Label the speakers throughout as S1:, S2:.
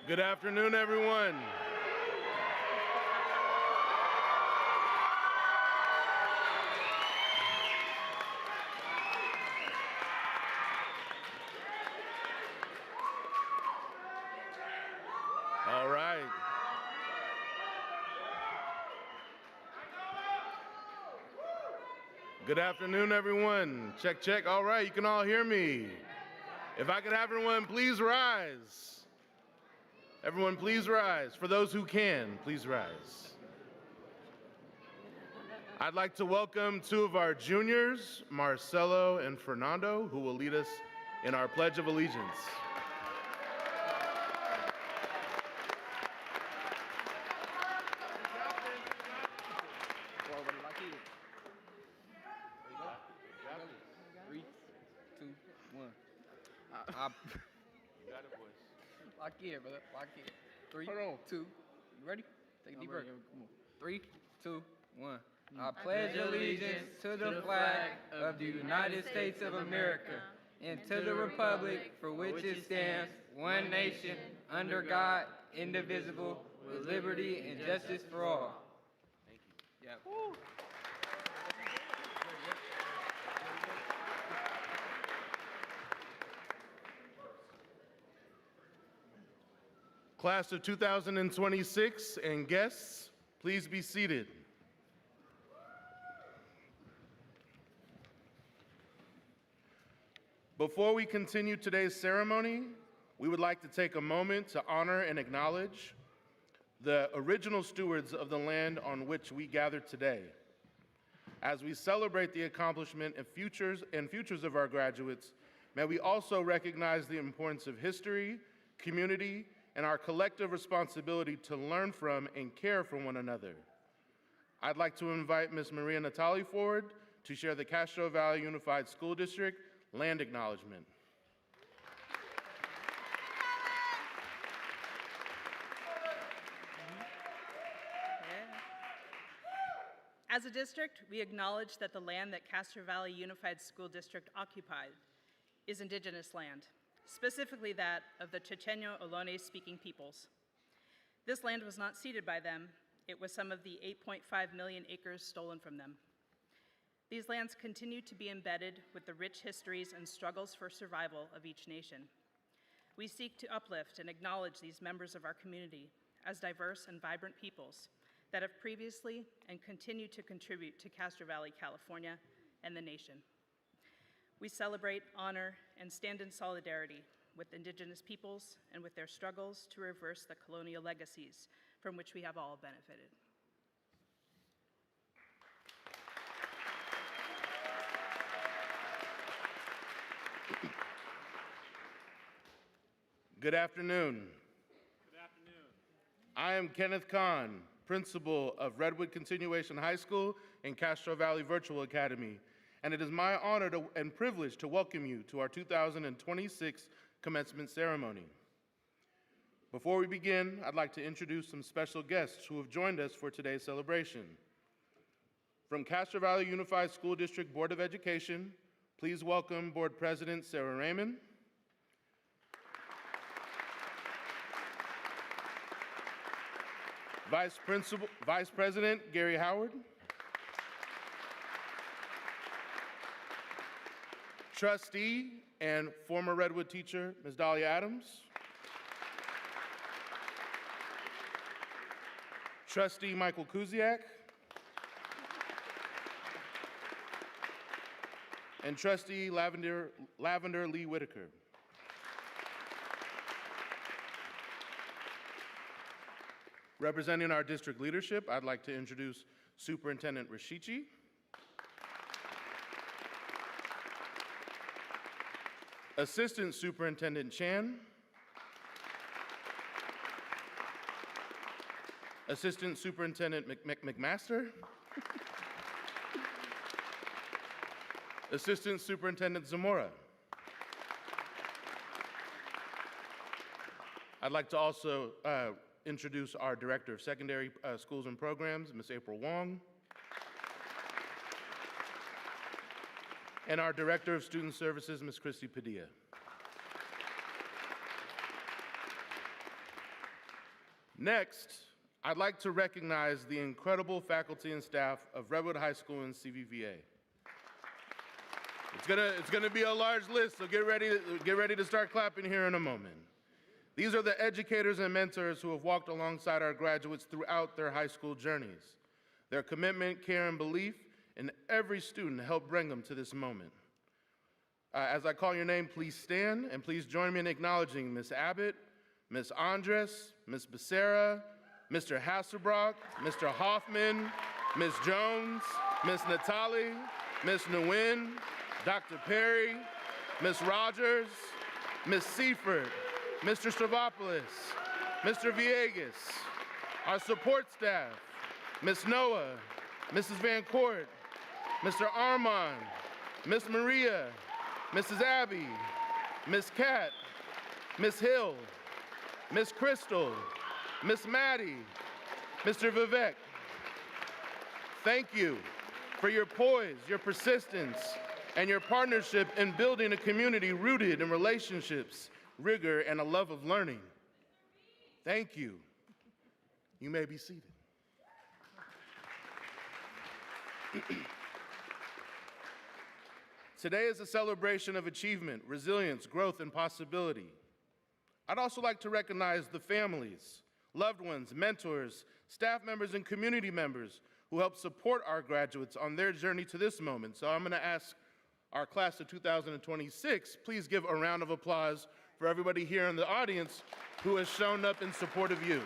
S1: Good afternoon, everyone. All right. Good afternoon, everyone. Check, check. All right, you can all hear me. If I could have everyone please rise. Everyone please rise. For those who can, please rise. I'd like to welcome two of our juniors, Marcelo and Fernando, who will lead us in our Pledge of Allegiance.
S2: Three, two, one.
S1: You got it, boys.
S2: Lock in, brother. Lock in. Three, two. You ready? Take a deep breath. Come on. 3, 2, 1. I pledge allegiance to the flag of the United States of America and to the republic for which it stands, one nation, under God, indivisible, with liberty and justice for all.
S1: Thank you.
S2: Yeah.
S1: Class of 2026 and guests, please be seated. Before we continue today's ceremony, we would like to take a moment to honor and acknowledge the original stewards of the land on which we gather today. As we celebrate the accomplishment and futures of our graduates, may we also recognize the importance of history, community, and our collective responsibility to learn from and care for one another. I'd like to invite Ms. Maria Natali forward to share the Castro Valley Unified School District land acknowledgement.
S3: As a district, we acknowledge that the land that Castro Valley Unified School District occupied is indigenous land, specifically that of the Chochenyo Ohlone speaking peoples. This land was not ceded by them, it was some of the 8.5 million acres stolen from them. These lands continue to be embedded with the rich histories and struggles for survival of each nation. We seek to uplift and acknowledge these members of our community as diverse and vibrant peoples that have previously and continue to contribute to Castro Valley, California, and the nation. We celebrate, honor, and stand in solidarity with Indigenous peoples and with their struggles to reverse the colonial legacies from which we have all benefited.
S1: Good afternoon.
S4: Good afternoon.
S1: I am Kenneth Kahn, principal of Redwood Continuation High School and Castro Valley Virtual Academy, and it is my honor and privilege to welcome you to our 2026 commencement ceremony. Before we begin, I'd like to introduce some special guests who have joined us for today's celebration. From Castro Valley Unified School District Board of Education, please welcome Board President Sarah Raymond, Vice President Gary Howard, Trustee and former Redwood teacher Ms. Dahlia Adams, Trustee Michael Kuziak, and Trustee Lavender Lee Whitaker. Representing our district leadership, I'd like to introduce Superintendent Rashichi, Assistant Superintendent Chan, Assistant Superintendent McMaster, Assistant Superintendent Zamora. I'd like to also introduce our Director of Secondary Schools and Programs, Ms. April Wong, and our Director of Student Services, Ms. Christy Padilla. Next, I'd like to recognize the incredible faculty and staff of Redwood High School and CVVA. It's gonna be a large list, so get ready to start clapping here in a moment. These are the educators and mentors who have walked alongside our graduates throughout their high school journeys. Their commitment, care, and belief in every student helped bring them to this moment. As I call your name, please stand, and please join me in acknowledging Ms. Abbott, Ms. Andres, Ms. Becerra, Mr. Hasselbrock, Mr. Hoffman, Ms. Jones, Ms. Natali, Ms. Nguyen, Dr. Perry, Ms. Rogers, Ms. Seifert, Mr. Stavropoulos, Mr. Villegas, our support staff, Ms. Noah, Mrs. Van Court, Mr. Armand, Ms. Maria, Mrs. Abby, Ms. Kat, Ms. Hill, Ms. Crystal, Ms. Maddie, Mr. Vivek. Thank you for your poise, your persistence, and your partnership in building a community rooted in relationships, rigor, and a love of learning. Thank you. You may be seated. Today is a celebration of achievement, resilience, growth, and possibility. I'd also like to recognize the families, loved ones, mentors, staff members, and community members who helped support our graduates on their journey to this moment. So I'm going to ask our class of 2026, please give a round of applause for everybody here in the audience who has shown up in support of you.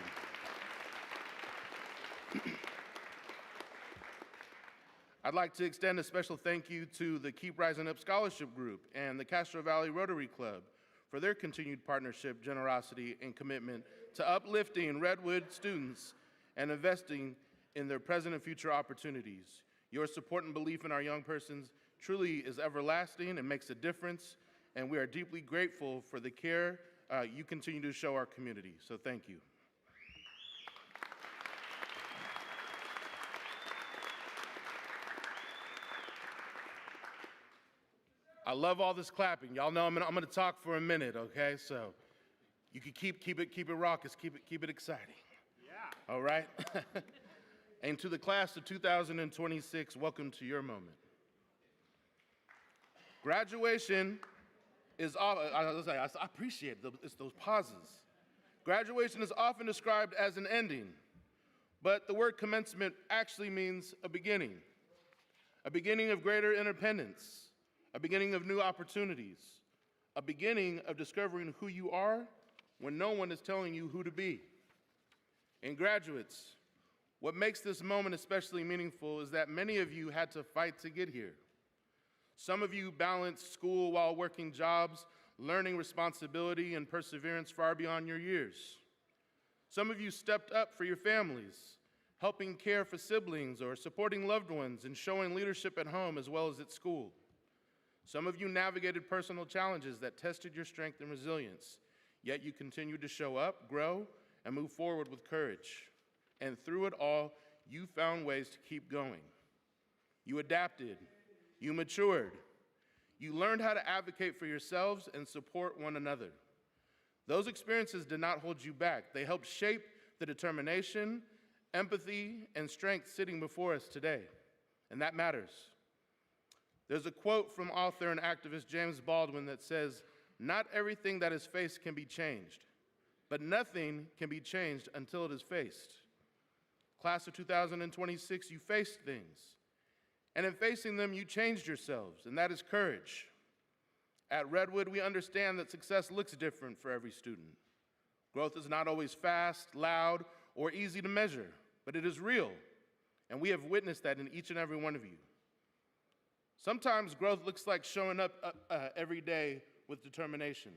S1: I'd like to extend a special thank you to the Keep Rising Up Scholarship Group and the Castro Valley Rotary Club for their continued partnership, generosity, and commitment to uplifting Redwood students and investing in their present and future opportunities. Your support and belief in our young persons truly is everlasting and makes a difference, and we are deeply grateful for the care you continue to show our community. So thank you. I love all this clapping. Y'all know I'm gonna talk for a minute, okay? So you can keep it raucous, keep it exciting. Yeah. All right? And to the class of 2026, welcome to your moment. Graduation is, I appreciate it's those pauses. Graduation is often described as an ending, but the word commencement actually means a beginning of greater independence, a beginning of new opportunities, a beginning of discovering who you are when no one is telling you who to be. And graduates, what makes this moment especially meaningful is that many of you had to fight to get here. Some of you balanced school while working jobs, learning responsibility and perseverance far beyond your years. Some of you stepped up for your families, helping care for siblings or supporting loved ones and showing leadership at home as well as at school. Some of you navigated personal challenges that tested your strength and resilience, yet you continued to show up, grow, and move forward with courage. And through it all, you found ways to keep going. You adapted, you matured, you learned how to advocate for yourselves and support one another. Those experiences did not hold you back. They helped shape the determination, empathy, and strength sitting before us today, and that matters. There's a quote from author and activist James Baldwin that says, "Not everything that is faced can be changed, but nothing can be changed until it is faced." Class of 2026, you faced things, and in facing them, you changed yourselves, and that is courage. At Redwood, we understand that success looks different for every student. Growth is not always fast, loud, or easy to measure, but it is real, and we have witnessed that in each and every one of you. Sometimes growth looks like showing up every day with determination.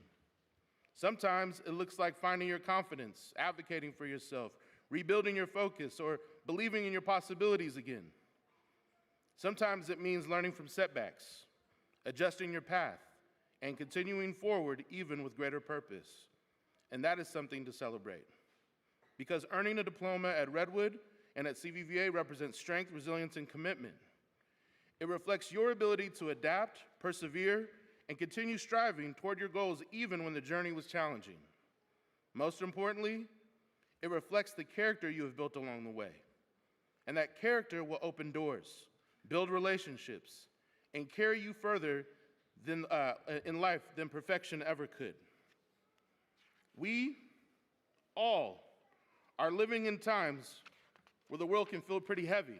S1: Sometimes it looks like finding your confidence, advocating for yourself, rebuilding your focus, or believing in your possibilities again. Sometimes it means learning from setbacks, adjusting your path, and continuing forward even with greater purpose. And that is something to celebrate. Because earning a diploma at Redwood and at CVVA represents strength, resilience, and commitment. It reflects your ability to adapt, persevere, and continue striving toward your goals even when the journey was challenging. Most importantly, It reflects the character you have built along the way. And that character will open doors, build relationships, and carry you further in life than perfection ever could. We all are living in times where the world can feel pretty heavy.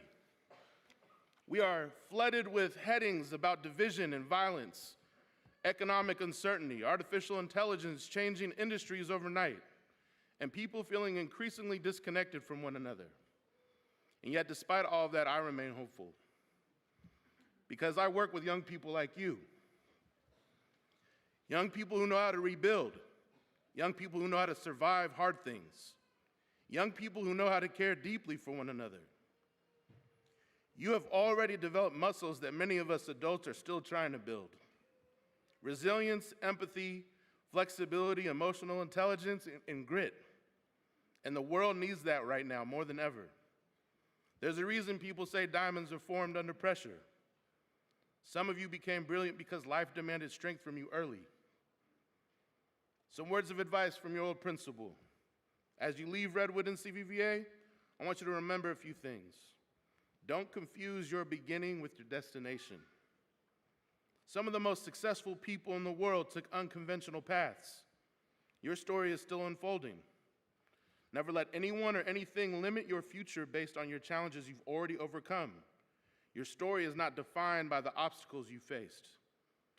S1: We are flooded with headings about division and violence, economic uncertainty, artificial intelligence changing industries overnight, and people feeling increasingly disconnected from one another. And yet, despite all of that, I remain hopeful because I work with young people like you. Young people who know how to rebuild, young people who know how to survive hard things, young people who know how to care deeply for one another. You have already developed muscles that many of us adults are still trying to build. Resilience, empathy, flexibility, emotional intelligence, and grit. And the world needs that right now more than ever. There's a reason people say diamonds are formed under pressure. Some of you became brilliant because life demanded strength from you early. Some words of advice from your old principal. As you leave Redwood and CVVA, I want you to remember a few things. Don't confuse your beginning with your destination. Some of the most successful people in the world took unconventional paths. Your story is still unfolding. Never let anyone or anything limit your future based on your challenges you've already overcome. Your story is not defined by the obstacles you faced.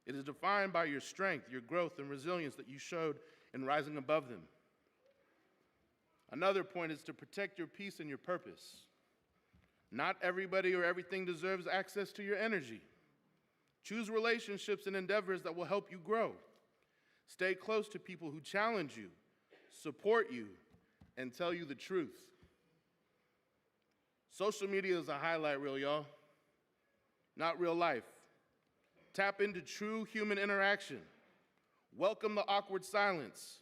S1: It is defined by your strength, your growth, and resilience that you showed in rising above them. Another point is to protect your peace and your purpose. Not everybody or everything deserves access to your energy. Choose relationships and endeavors that will help you grow. Stay close to people who challenge you, support you, and tell you the truth. Social media is a highlight reel, y'all, not real life. Tap into true human interaction. Welcome the awkward silence.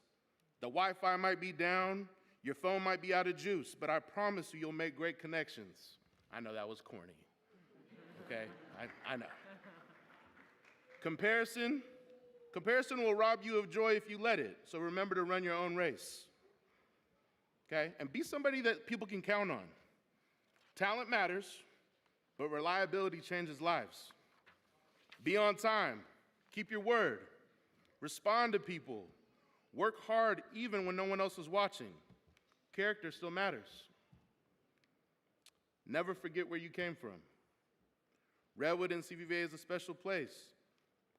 S1: The Wi-Fi might be down, your phone might be out of juice, but I promise you, you'll make great connections. I know that was corny, okay? I know. Comparison will rob you of joy if you let it, so remember to run your own race, okay? And be somebody that people can count on. Talent matters, but reliability changes lives. Be on time, keep your word, respond to people, work hard even when no one else is watching. Character still matters. Never forget where you came from. Redwood and CVVA is a special place.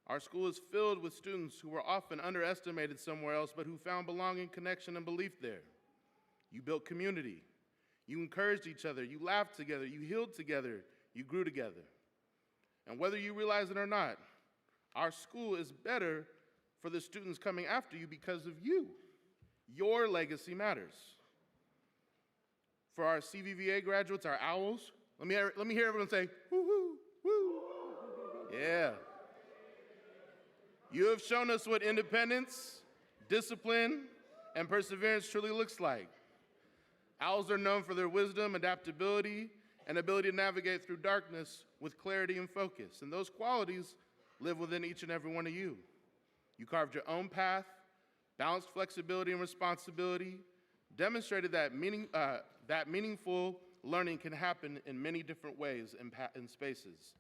S1: Our school is filled with students who were often underestimated somewhere else, but who found belonging, connection, and belief there. You built community. You encouraged each other. You laughed together. You healed together. You grew together. And whether you realize it or not, our school is better for the students coming after you because of you. Your legacy matters. For our CVVA graduates, our owls, let me hear everyone say, woo, woo, woo. Yeah. You have shown us what independence, discipline, and perseverance truly looks like. Owls are known for their wisdom, adaptability, and ability to navigate through darkness with clarity and focus. And those qualities live within each and every one of you. You carved your own path, balanced flexibility and responsibility, demonstrated that meaningful learning can happen in many different ways and spaces.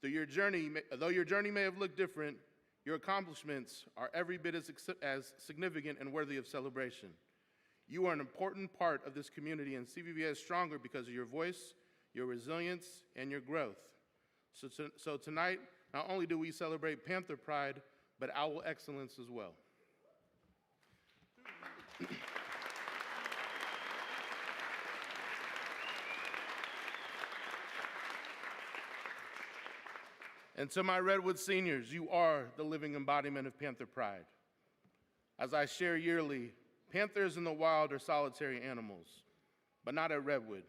S1: Though your journey may have looked different, your accomplishments are every bit as significant and worthy of celebration. You are an important part of this community, and CVVA is stronger because of your voice, your resilience, and your growth. So tonight, not only do we celebrate Panther Pride, but Owl excellence as well. And to my Redwood seniors, you are the living embodiment of Panther Pride. As I share yearly, panthers in the wild are solitary animals, but not at Redwood.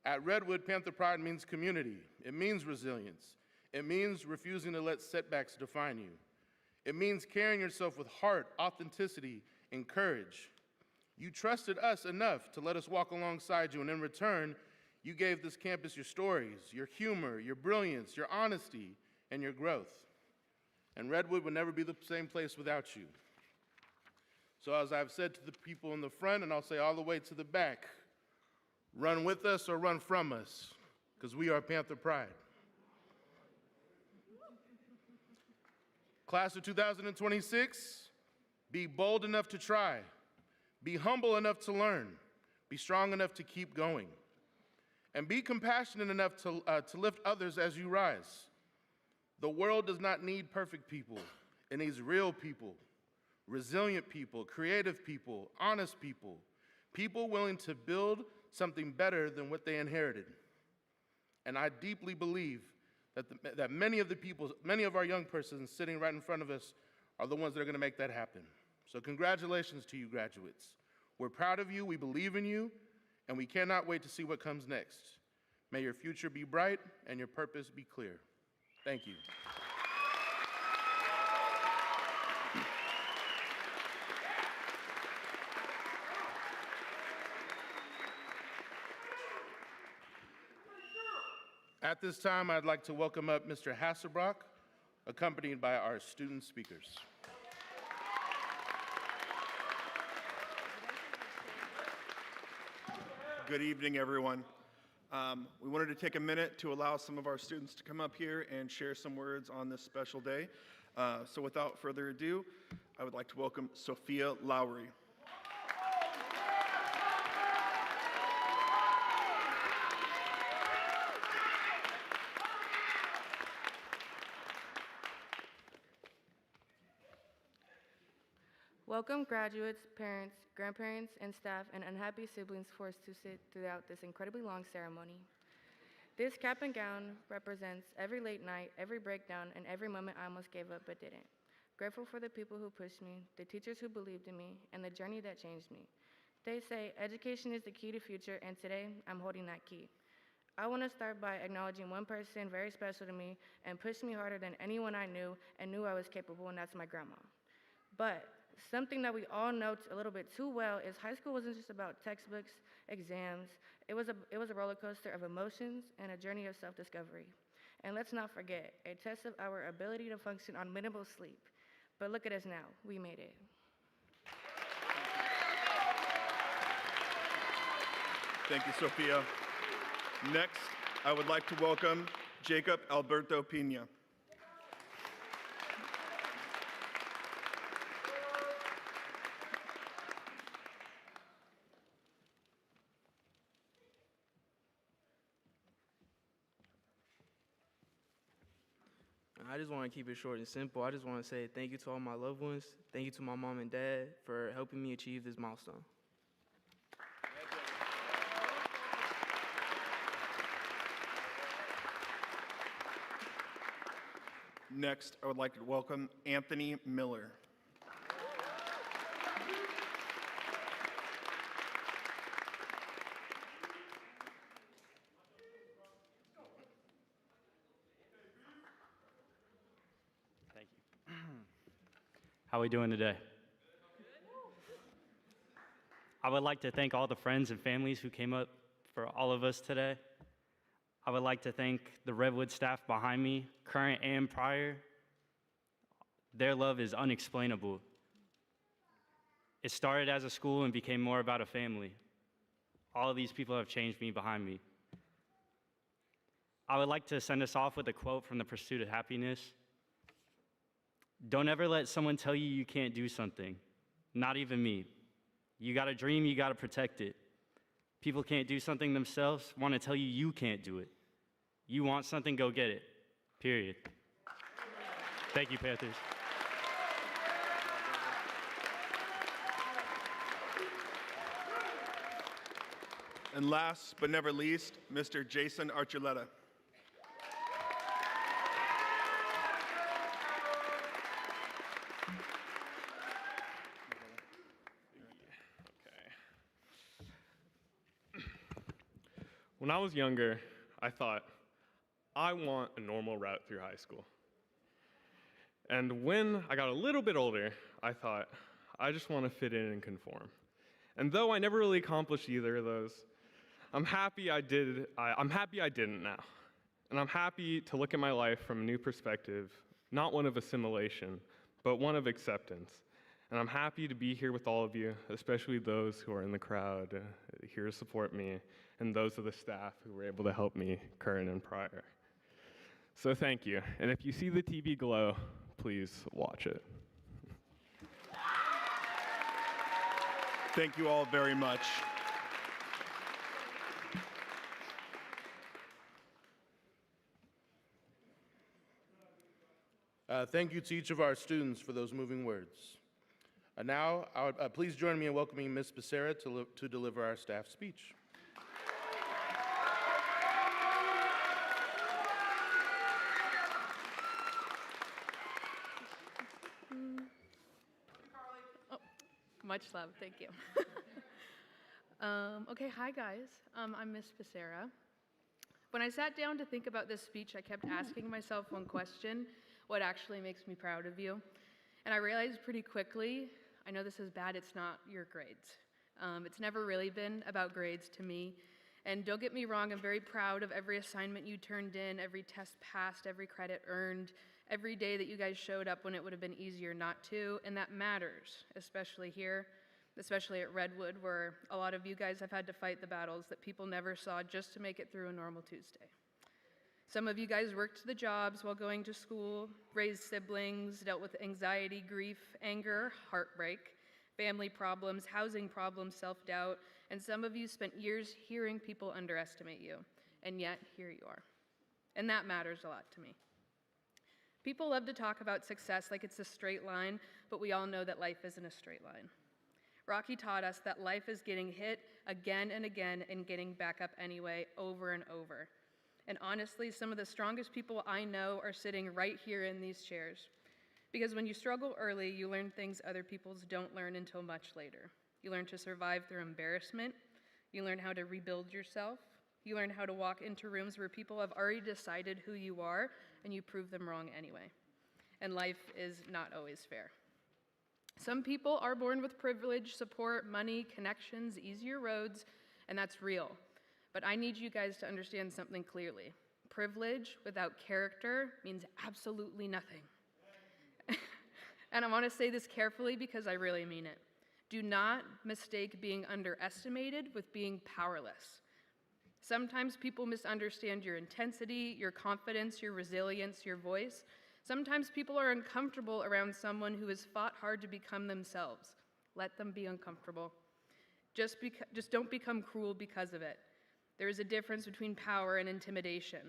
S1: At Redwood, Panther Pride means community. It means resilience. It means refusing to let setbacks define you. It means carrying yourself with heart, authenticity, and courage. You trusted us enough to let us walk alongside you, and in return, you gave this campus your stories, your humor, your brilliance, your honesty, and your growth. And Redwood would never be the same place without you. So as I've said to the people in the front, and I'll say all the way to the back, run with us or run from us, because we are Panther Pride. Class of 2026, be bold enough to try, be humble enough to learn, be strong enough to keep going, and be compassionate enough to lift others as you rise. The world does not need perfect people. It needs real people, resilient people, creative people, honest people, people willing to build something better than what they inherited. And I deeply believe that many of our young persons sitting right in front of us are the ones that are going to make that happen. So congratulations to you, graduates. We're proud of you, we believe in you, and we cannot wait to see what comes next. May your future be bright and your purpose be clear. Thank you. At this time, I'd like to welcome up Mr. Hasselbrock, accompanied by our student speakers.
S4: Good evening, everyone. We wanted to take a minute to allow some of our students to come up here and share some words on this special day. So without further ado, I would like to welcome Sophia Lowry.
S5: Welcome graduates, parents, grandparents, and staff, and unhappy siblings forced to sit throughout this incredibly long ceremony. This cap and gown represents every late night, every breakdown, and every moment I almost gave up but didn't. Grateful for the people who pushed me, the teachers who believed in me, and the journey that changed me. They say education is the key to future, and today I'm holding that key. I want to start by acknowledging one person very special to me and pushed me harder than anyone I knew and knew I was capable, and that's my grandma. But something that we all know a little bit too well is high school wasn't just about textbooks, exams. It was a roller coaster of emotions and a journey of self-discovery. And let's not forget, a test of our ability to function on minimal sleep. But look at us now, we made it.
S4: Thank you, Sophia. Next, I would like to welcome Jacob Alberto Pina.
S6: I just want to keep it short and simple. I just want to say thank you to all my loved ones. Thank you to my mom and dad for helping me achieve this milestone.
S4: Next, I would like to welcome Anthony Miller.
S7: Thank you. How are we doing today? I would like to thank all the friends and families who came up for all of us today. I would like to thank the Redwood staff behind me, current and prior. Their love is unexplainable. It started as a school and became more about a family. All of these people have changed me behind me. I would like to send us off with a quote from The Pursuit of Happiness. Don't ever let someone tell you you can't do something, not even me. You got a dream, you got to protect it. People can't do something themselves, want to tell you you can't do it. You want something, go get it, period. Thank you, Panthers.
S4: And last but never least, Mr. Jason Archuleta.
S8: When I was younger, I thought, I want a normal route through high school. And when I got a little bit older, I thought, I just want to fit in and conform. And though I never really accomplished either of those, I'm happy I didn't now. And I'm happy to look at my life from a new perspective, not one of assimilation, but one of acceptance. And I'm happy to be here with all of you, especially those who are in the crowd here to support me, and those of the staff who were able to help me current and prior. So thank you. And if you see the TV glow, please watch it.
S4: Thank you all very much.
S1: Thank you to each of our students for those moving words. Now, please join me in welcoming Ms. Becerra to deliver our staff speech.
S9: Much love, thank you. Okay, hi guys. I'm Miss Becerra. When I sat down to think about this speech, I kept asking myself one question: what actually makes me proud of you? And I realized pretty quickly, I know this is bad, it's not your grades. It's never really been about grades to me. And don't get me wrong, I'm very proud of every assignment you turned in, every test passed, every credit earned, every day that you guys showed up when it would have been easier not to, and that matters, especially here, especially at Redwood, where a lot of you guys have had to fight the battles that people never saw just to make it through a normal Tuesday. Some of you guys worked the jobs while going to school, raised siblings, dealt with anxiety, grief, anger, heartbreak, family problems, housing problems, self-doubt, and some of you spent years hearing people underestimate you, and yet here you are. And that matters a lot to me. People love to talk about success like it's a straight line, but we all know that life isn't a straight line. Rocky taught us that life is getting hit again and again and getting back up anyway, over and over. And honestly, some of the strongest people I know are sitting right here in these chairs. Because when you struggle early, you learn things other people don't learn until much later. You learn to survive through embarrassment. You learn how to rebuild yourself. You learn how to walk into rooms where people have already decided who you are, and you prove them wrong anyway. And life is not always fair. Some people are born with privilege, support, money, connections, easier roads, and that's real. But I need you guys to understand something clearly. Privilege without character means absolutely nothing. And I want to say this carefully because I really mean it. Do not mistake being underestimated with being powerless. Sometimes people misunderstand your intensity, your confidence, your resilience, your voice. Sometimes people are uncomfortable around someone who has fought hard to become themselves. Let them be uncomfortable. Just don't become cruel because of it. There is a difference between power and intimidation.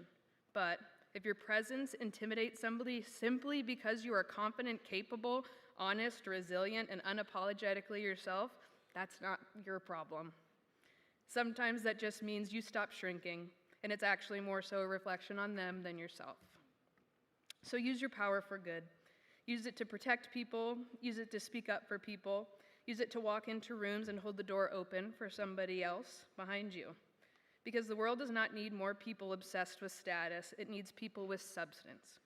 S9: But if your presence intimidates somebody simply because you are confident, capable, honest, resilient, and unapologetically yourself, that's not your problem. Sometimes that just means you stop shrinking, and it's actually more so a reflection on them than yourself. So use your power for good. Use it to protect people, use it to speak up for people, use it to walk into rooms and hold the door open for somebody else behind you. Because the world does not need more people obsessed with status, it needs people with substance.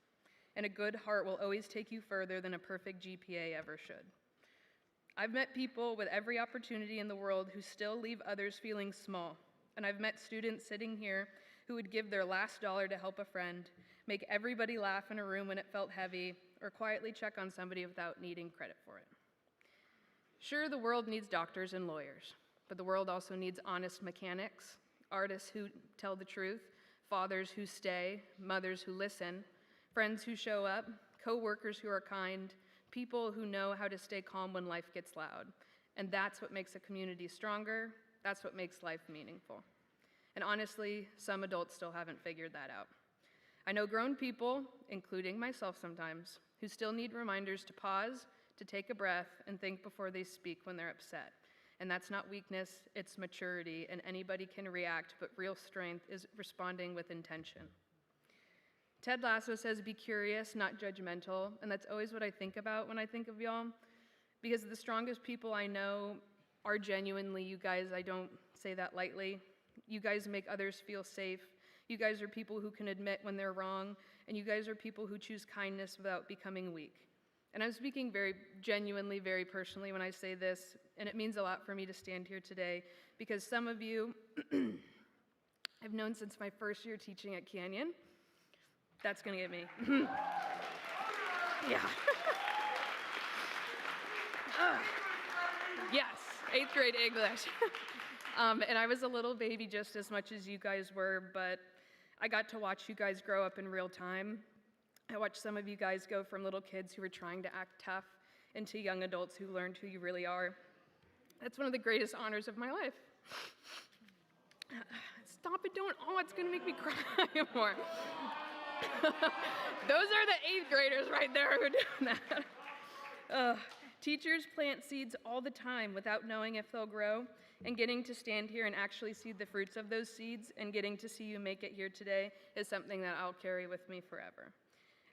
S9: And a good heart will always take you further than a perfect GPA ever should. I've met people with every opportunity in the world who still leave others feeling small. And I've met students sitting here who would give their last dollar to help a friend, make everybody laugh in a room when it felt heavy, or quietly check on somebody without needing credit for it. Sure, the world needs doctors and lawyers, but the world also needs honest mechanics, artists who tell the truth, fathers who stay, mothers who listen, friends who show up, co-workers who are kind, people who know how to stay calm when life gets loud. And that's what makes a community stronger. That's what makes life meaningful. And honestly, some adults still haven't figured that out. I know grown people, including myself sometimes, who still need reminders to pause, to take a breath, and think before they speak when they're upset. And that's not weakness, it's maturity, and anybody can react, but real strength is responding with intention. Ted Lasso says, be curious, not judgmental, and that's always what I think about when I think of y'all, because the strongest people I know are genuinely you guys. I don't say that lightly. You guys make others feel safe. You guys are people who can admit when they're wrong, and you guys are people who choose kindness without becoming weak. And I'm speaking very genuinely, very personally when I say this, and it means a lot for me to stand here today, because some of you I've known since my first year teaching at Canyon. That's gonna get me. Yeah. Yes, 8th grade English. And I was a little baby just as much as you guys were, but I got to watch you guys grow up in real time. I watched some of you guys go from little kids who were trying to act tough into young adults who learned who you really are. That's one of the greatest honors of my life. Stop it, don't, oh, it's gonna make me cry more. Those are the 8th graders right there who are doing that. Teachers plant seeds all the time without knowing if they'll grow, and getting to stand here and actually see the fruits of those seeds and getting to see you make it here today is something that I'll carry with me forever.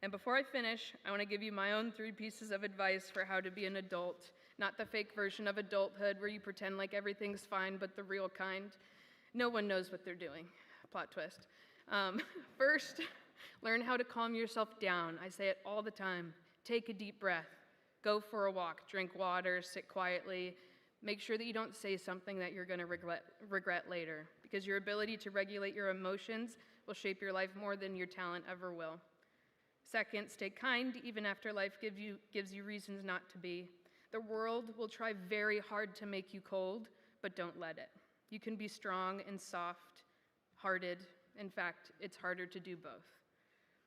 S9: And before I finish, I want to give you my own 3 pieces of advice for how to be an adult, not the fake version of adulthood where you pretend like everything's fine, but the real kind. No one knows what they're doing. Plot twist. First, learn how to calm yourself down. I say it all the time. Take a deep breath. Go for a walk, drink water, sit quietly. Make sure that you don't say something that you're going to regret later, because your ability to regulate your emotions will shape your life more than your talent ever will. Second, stay kind even after life gives you reasons not to be. The world will try very hard to make you cold, but don't let it. You can be strong and soft-hearted. In fact, it's harder to do both.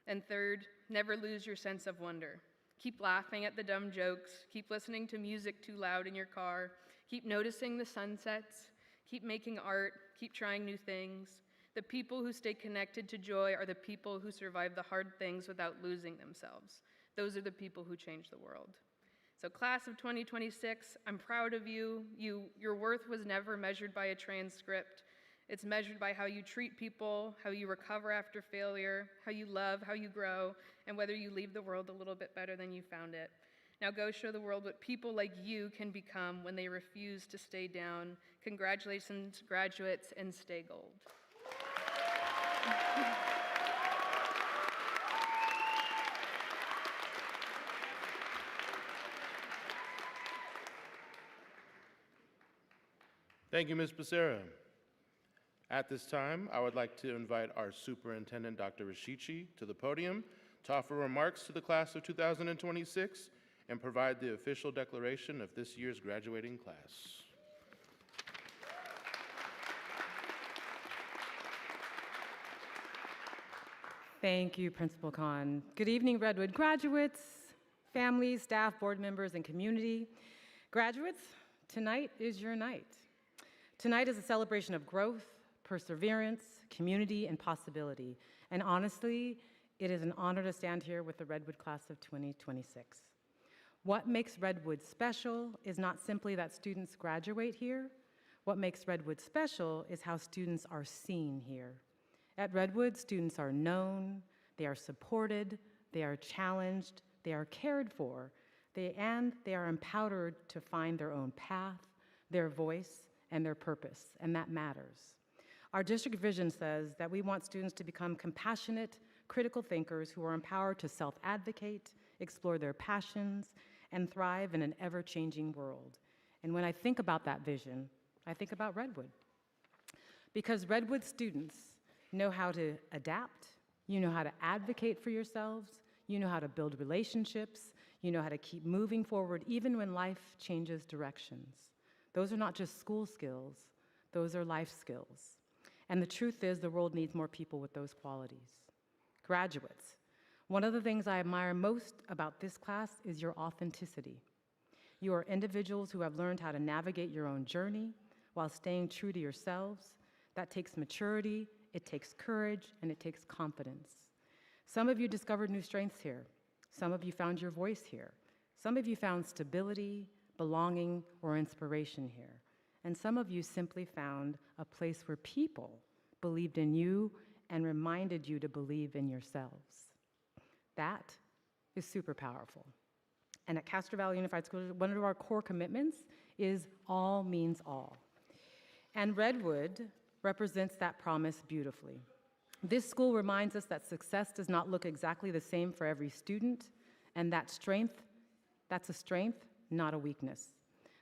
S9: And third, never lose your sense of wonder. Keep laughing at the dumb jokes. Keep listening to music too loud in your car. Keep noticing the sunsets. Keep making art. Keep trying new things. The people who stay connected to joy are the people who survive the hard things without losing themselves. Those are the people who change the world. So class of 2026, I'm proud of you. Your worth was never measured by a transcript. It's measured by how you treat people, how you recover after failure, how you love, how you grow, and whether you leave the world a little bit better than you found it. Now go show the world what people like you can become when they refuse to stay down. Congratulations, graduates, and stay gold.
S1: Thank you, Ms. Becerra. At this time, I would like to invite our superintendent, Dr. Rashichi, to the podium to offer remarks to the class of 2026 and provide the official declaration of this year's graduating class.
S10: Thank you, Principal Khan. Good evening, Redwood graduates, families, staff, board members, and community. Graduates, tonight is your night. Tonight is a celebration of growth, perseverance, community, and possibility. And honestly, it is an honor to stand here with the Redwood class of 2026. What makes Redwood special is not simply that students graduate here. What makes Redwood special is how students are seen here. At Redwood, students are known, they are supported, they are challenged, they are cared for, and they are empowered to find their own path, their voice, and their purpose, and that matters. Our district vision says that we want students to become compassionate, critical thinkers who are empowered to self-advocate, explore their passions, and thrive in an ever-changing world. And when I think about that vision, I think about Redwood. Because Redwood students know how to adapt, you know how to advocate for yourselves, you know how to build relationships, you know how to keep moving forward even when life changes directions. Those are not just school skills, those are life skills. And the truth is the world needs more people with those qualities. Graduates, one of the things I admire most about this class is your authenticity. You are individuals who have learned how to navigate your own journey while staying true to yourselves. That takes maturity, it takes courage, and it takes confidence. Some of you discovered new strengths here. Some of you found your voice here. Some of you found stability, belonging, or inspiration here. And some of you simply found a place where people believed in you and reminded you to believe in yourselves. That is super powerful. And at Castro Valley Unified School, one of our core commitments is all means all. And Redwood represents that promise beautifully. This school reminds us that success does not look exactly the same for every student, and that's a strength, not a weakness.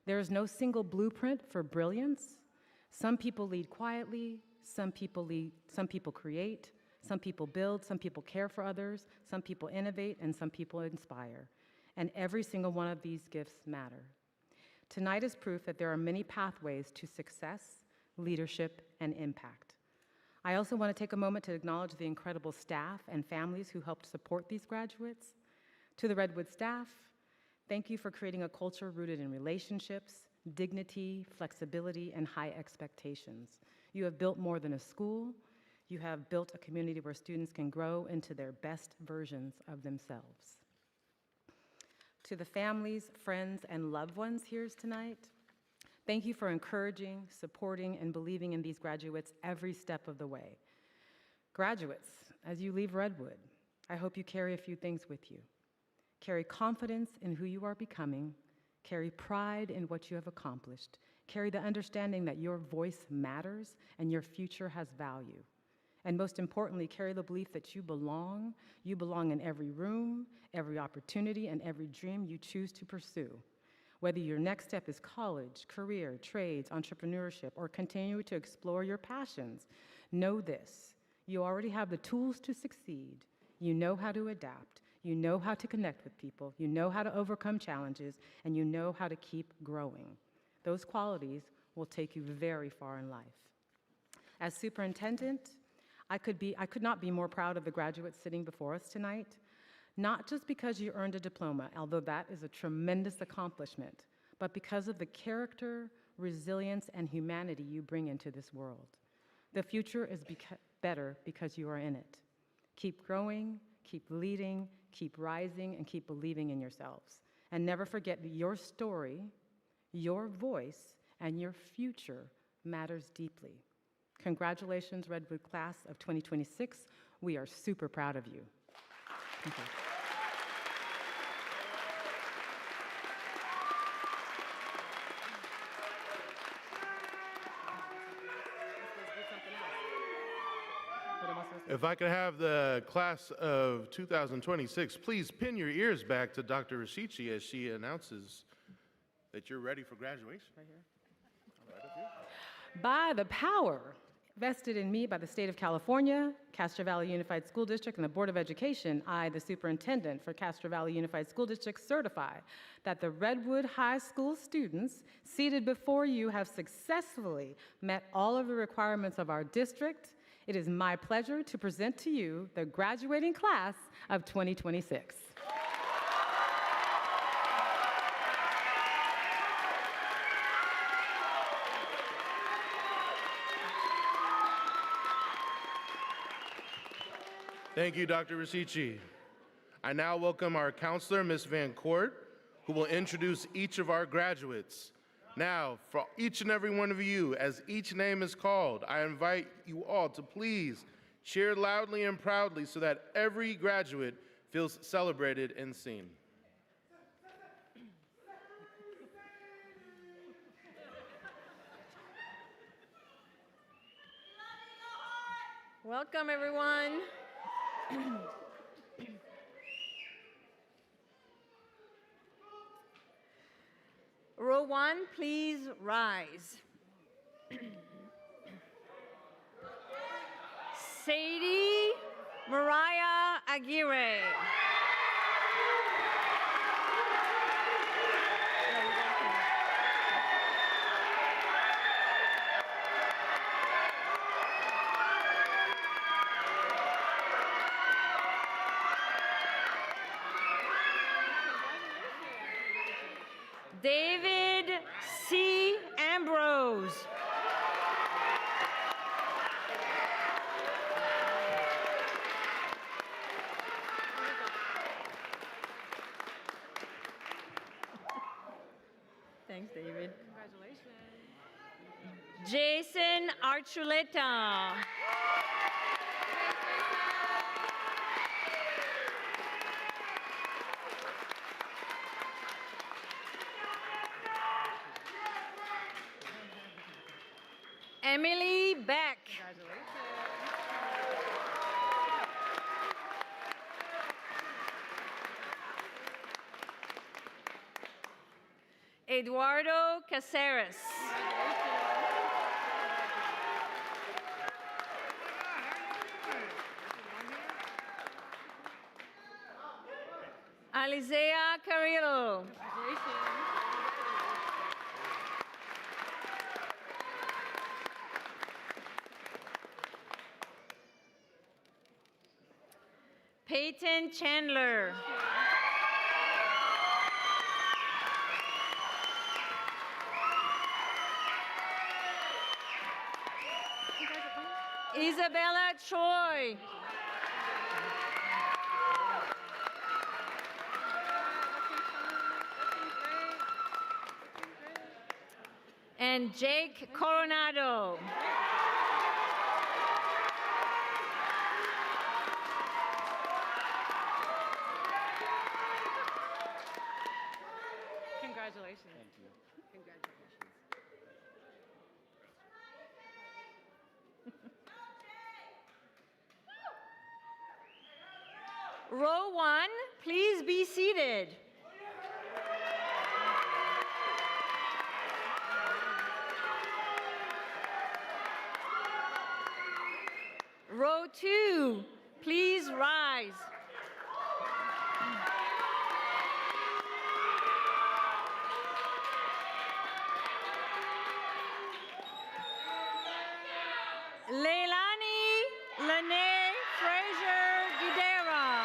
S10: There is no single blueprint for brilliance. Some people lead quietly, some people create, some people build, some people care for others, some people innovate, and some people inspire. And every single one of these gifts matter. Tonight is proof that there are many pathways to success, leadership, and impact. I also want to take a moment to acknowledge the incredible staff and families who helped support these graduates. To the Redwood staff, thank you for creating a culture rooted in relationships, dignity, flexibility, and high expectations. You have built more than a school. You have built a community where students can grow into their best versions of themselves. To the families, friends, and loved ones here tonight, thank you for encouraging, supporting, and believing in these graduates every step of the way. Graduates, as you leave Redwood, I hope you carry a few things with you. Carry confidence in who you are becoming, carry pride in what you have accomplished, carry the understanding that your voice matters and your future has value. And most importantly, carry the belief that you belong. You belong in every room, every opportunity, and every dream you choose to pursue. Whether your next step is college, career, trades, entrepreneurship, or continue to explore your passions, know this: you already have the tools to succeed. You know how to adapt. You know how to connect with people. You know how to overcome challenges, and you know how to keep growing. Those qualities will take you very far in life. As superintendent, I could not be more proud of the graduates sitting before us tonight, not just because you earned a diploma, although that is a tremendous accomplishment, but because of the character, resilience, and humanity you bring into this world. The future is better because you are in it. Keep growing, keep leading, keep rising, and keep believing in yourselves. And never forget that your story, your voice, and your future matters deeply. Congratulations, Redwood class of 2026. We are super proud of you. Thank you.
S1: If I could have the class of 2026, please pin your ears back to Dr. Rashichi as she announces that you're ready for graduation.
S10: Right here. By the power vested in me by the state of California, Castro Valley Unified School District, and the Board of Education, I, the superintendent for Castro Valley Unified School District, certify that the Redwood High School students seated before you have successfully met all of the requirements of our district. It is my pleasure to present to you the graduating class of 2026.
S1: Thank you, Dr. Rasici. I now welcome our counselor, Ms. Van Court, who will introduce each of our graduates. Now, for each and every one of you, as each name is called, I invite you all to please cheer loudly and proudly so that every graduate feels celebrated and seen.
S11: Welcome, everyone. Row 1, please rise. Sadie Mariah Aguirre. David C. Ambrose. Thanks, David.
S10: Congratulations.
S11: Jason Archuleta. Emily Beck. Eduardo Caceres. Alizea Carrillo. Peyton Chandler. Isabella Choi. And Jake Coronado.
S10: Congratulations.
S11: Row 1, please be seated. Row 2, please rise. Leilani Lene Fraser Guidera.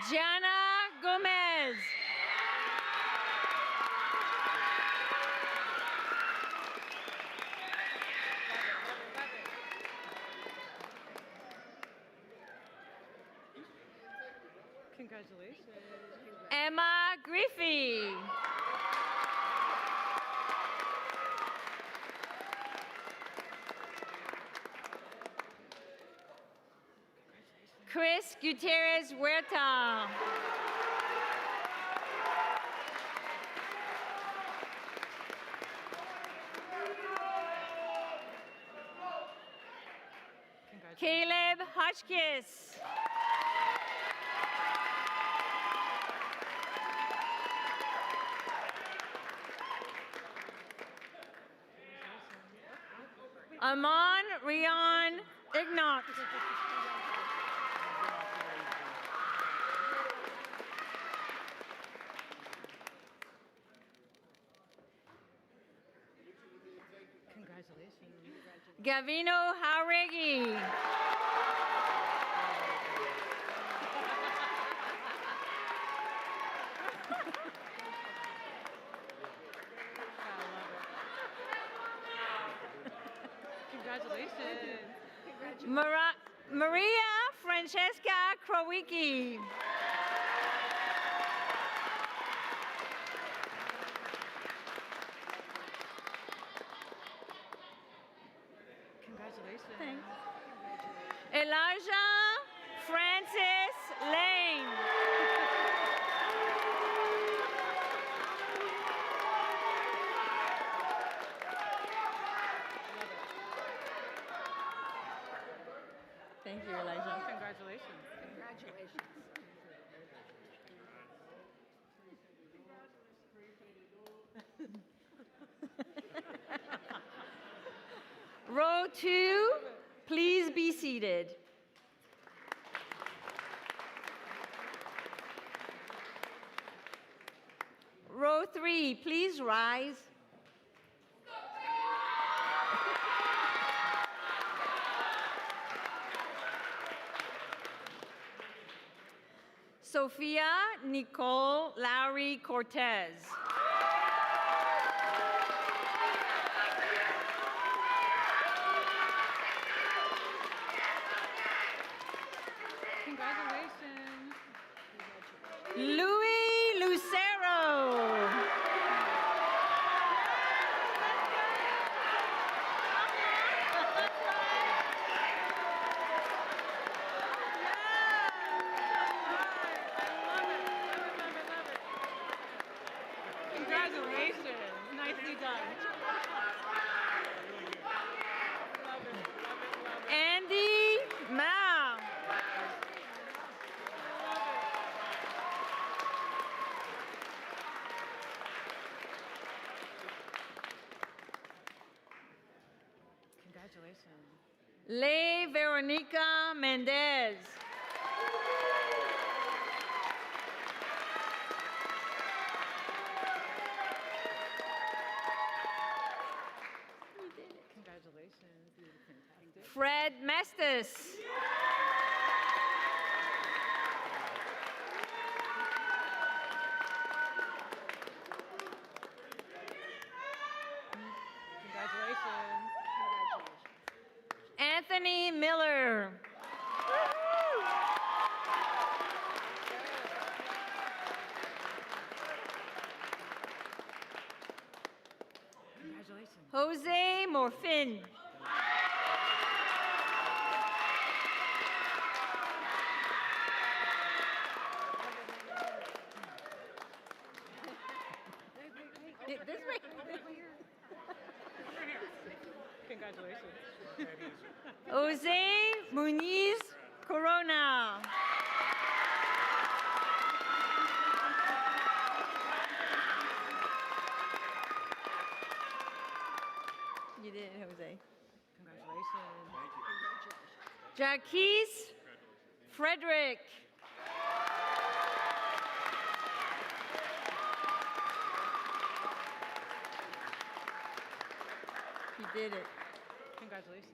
S11: Gianna Gomez.
S10: Congratulations.
S11: Emma Griffey. Chris Gutierrez Huerta. Caleb Hotchkiss. Amon Rion Ignat.
S10: Congratulations.
S11: Gavino Hauregi.
S10: Congratulations.
S11: Maria Francesca Krowicki.
S10: Congratulations.
S11: Thanks. Elijah Francis Lane. Thank you, Elijah.
S10: Congratulations.
S11: Row 2, please be seated. Row 3, please rise. Sophia Nicole Lowry Cortez.
S10: Congratulations.
S11: Louis Lucero.
S10: Congratulations. Nicely done.
S11: Andy Mao.
S10: Congratulations.
S11: Lei Veronica Mendez.
S10: Congratulations. You did fantastic.
S11: Fred Mestis.
S10: Congratulations.
S11: Anthony Miller.
S10: Congratulations.
S11: Jose Morfin. This way.
S10: Congratulations.
S11: Jose Muniz Corona. You did it, Jose.
S10: Congratulations.
S11: Jaquise Frederick. You did it.
S10: Congratulations.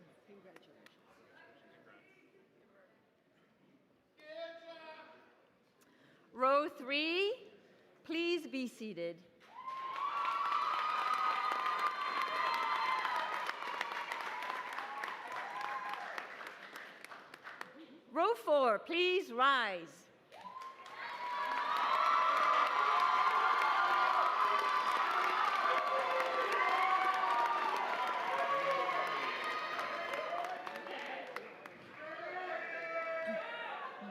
S11: Row 3, please be seated. Row 4, please rise.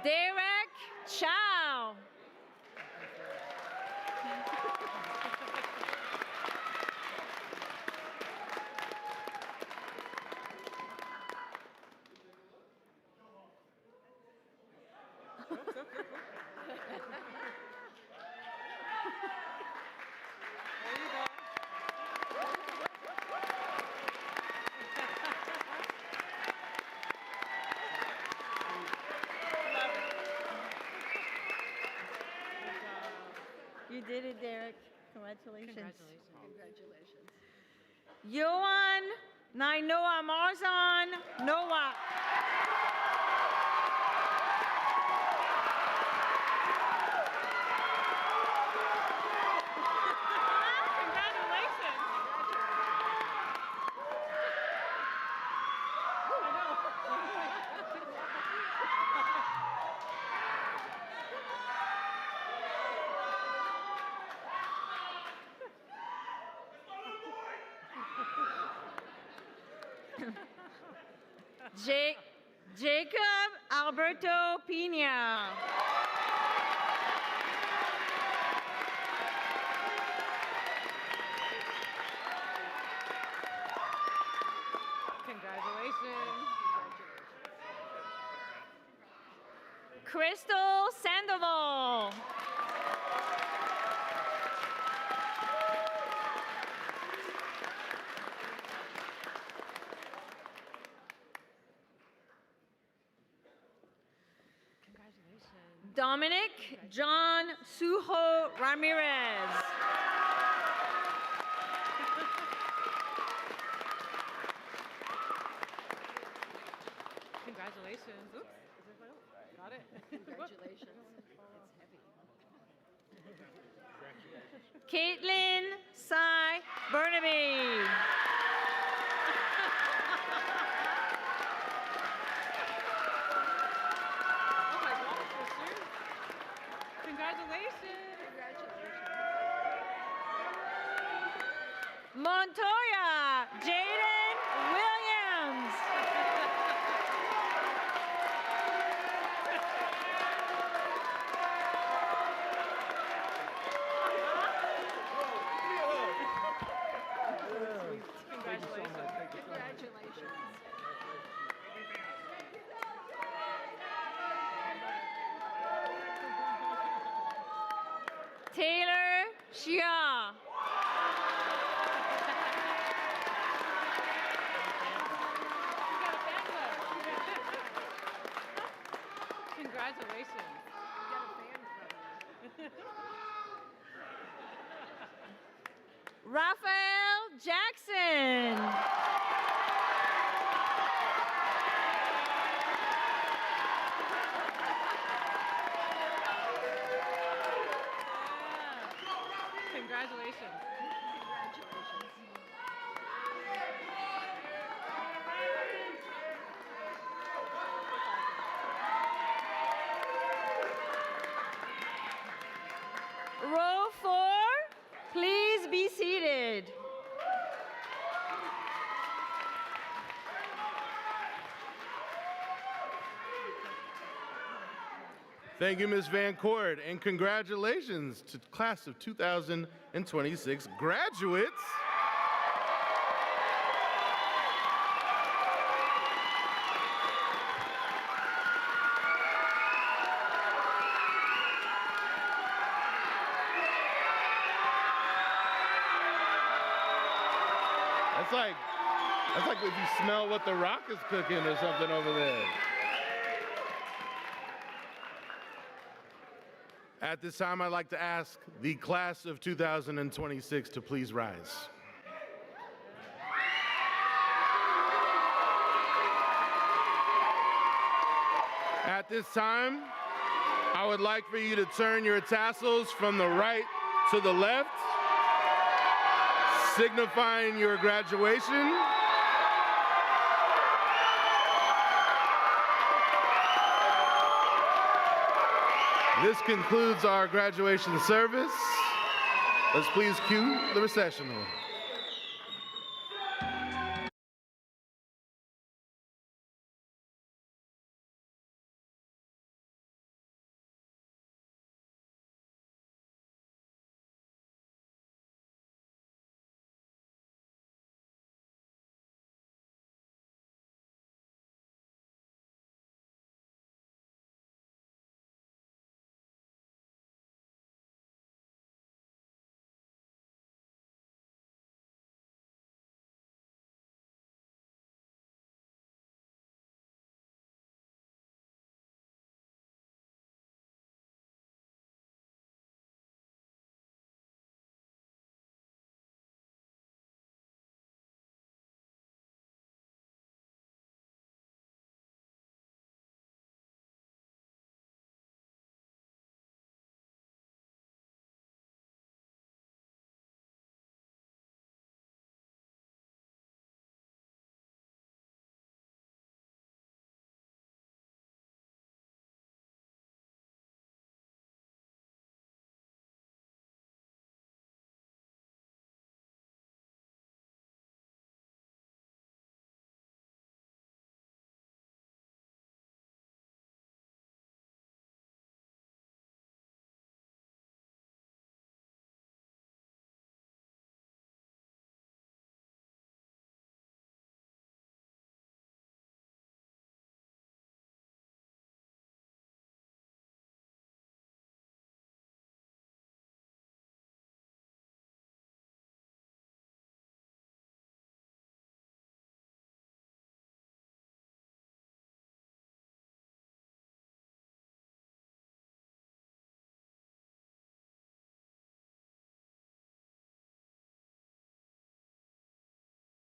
S11: Derek Chow. You did it, Derek. Congratulations.
S10: Congratulations.
S11: Yohan Nainoa Marzan Noah. Jacob Alberto Pina.
S10: Congratulations.
S11: Crystal Sandoval. Dominic John Suho Ramirez.
S10: Congratulations. Oops. Got it.
S9: Congratulations.
S11: Caitlin Sai Burnaby.
S10: Congratulations.
S11: Montoya Jaden Williams. Taylor Shia. Raphael Jackson.
S10: Congratulations.
S11: Row 4, please be seated.
S1: Thank you, Ms. Van Court, and congratulations to class of 2026 graduates. That's like if you smell what The Rock is cooking or something over there. At this time, I'd like to ask the class of 2026 to please rise. At this time, I would like for you to turn your tassels from the right to the left, signifying your graduation. This concludes our graduation service. Let's please cue the recessional.